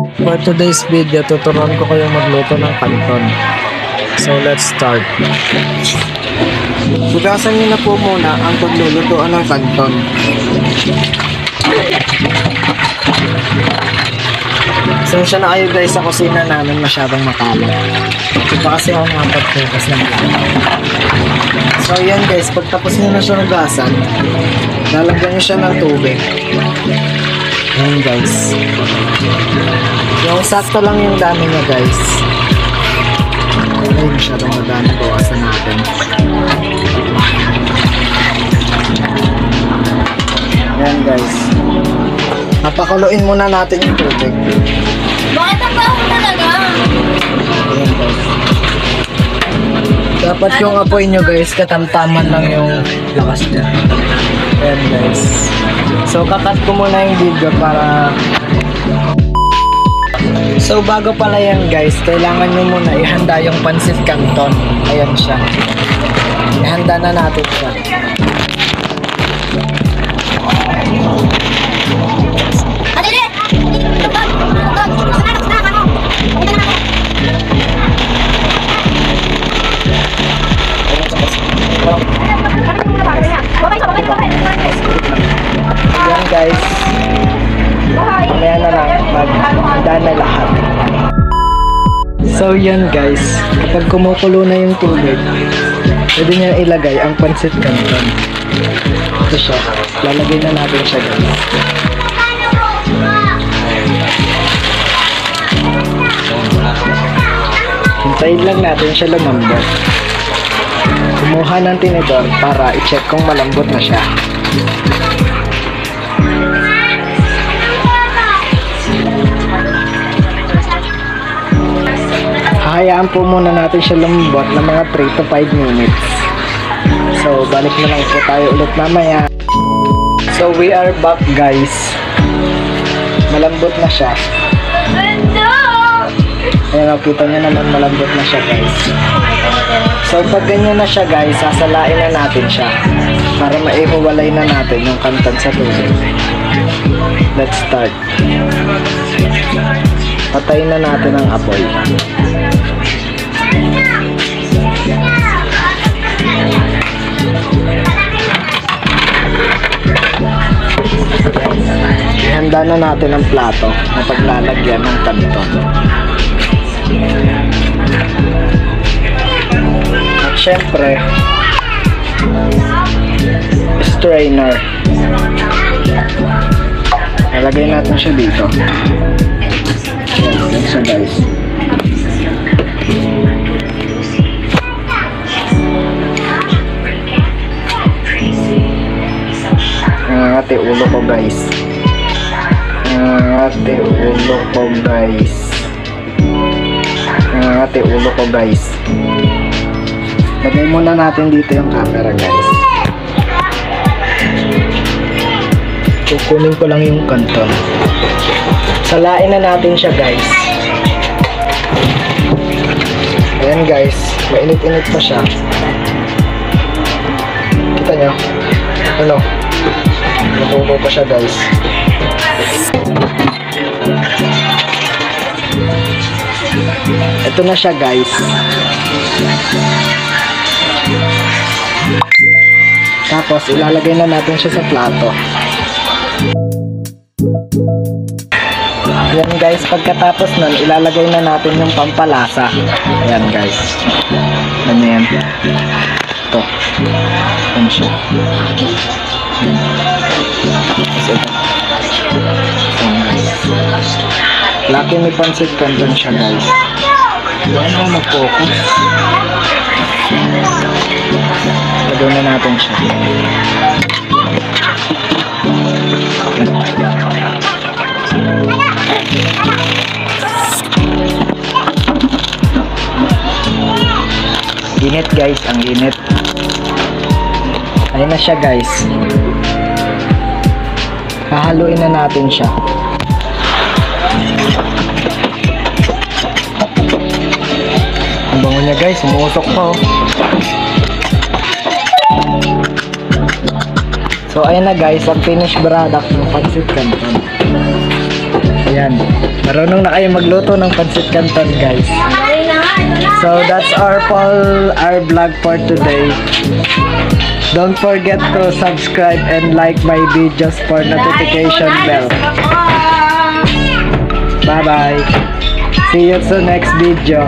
For today's video, tuturuan ko kayong magluto ng canton. So let's start. Hugasan niyo na po muna ang paglulutuan ng canton. Sensya na kayo guys sa kusina namin masyadong makalat. Ito kasi ako nakapagpukas ng plato. So yan guys, pagtapos nyo na siya hugasan, lalagyan nyo siya ng tubig. Yan guys. Yung sakto lang yung dami niya guys. Ay, masyadong madami, bawasan natin. Yan guys. Napakuluin muna natin yung tubig. Bakit ang baho talaga? Ayan guys. Dapat yung apoy nyo guys, katamtaman lang yung lakas niya. Ayan guys. So kakat ko muna yung video para... So bago pala yan guys, kailangan nyo muna ihanda yung pansit canton. Ayan siya. Ihanda na natin siya. Yan guys, mamaya na lang maghanda na lahat. So yan guys, kapag kumukulo na yung tubig, pwede niya ilagay ang pansit canton. Ito siya, lalagay na natin siya guys. Hintayin lang natin siya lumambot. Kumuha ng tinidor para i-check kung malambot na siya. Hahayaan po muna natin siya lumambot ng mga 3 to 5 minutes. So balik na lang po tayo ulit mamaya. So we are back guys. Malambot na siya. Ayan, kita nyo naman malambot na siya guys. So pag ganyan na siya guys, sasalain na natin siya para maihuwalay na natin yung canton sa tubig. Let's start. Patayin na natin ang apoy. Ihanda na natin ang plato na paglalagyan ng canton. At syempre, strainer. Nalagay natin siya dito. Yan siya guys. Ang ate ulo ko guys. Ang ate ulo ko guys. Ang ate ulo ko guys. Lagay muna natin dito yung camera guys. Kukunin ko lang yung canton. Salain na natin siya guys. Ayan guys, mainit-init pa siya. Kita nyo? Ano? Natulo pa siya guys. Ito na siya guys. Tapos ilalagay na natin siya sa plato. Yan guys, pagkatapos nun ilalagay na natin yung pampalasa. Ayan guys. Ano yan? Ito. Yan siya. Laki may pansit canton siya guys. Ano mag-focus? Lagyan na natin siya. Init guys, ang init. Ayun na siya guys. Hahaluin na natin siya. Ang bango niya guys, umuusok pa oh. So ayun na guys, ang finished product ng pancit canton. Ayan. Marunong na kayo magluto ng pancit canton, guys. Ay na nga, ito na. So that's our vlog for today. Don't forget to subscribe and like my videos for notification bell. Bye bye. See you sa next video.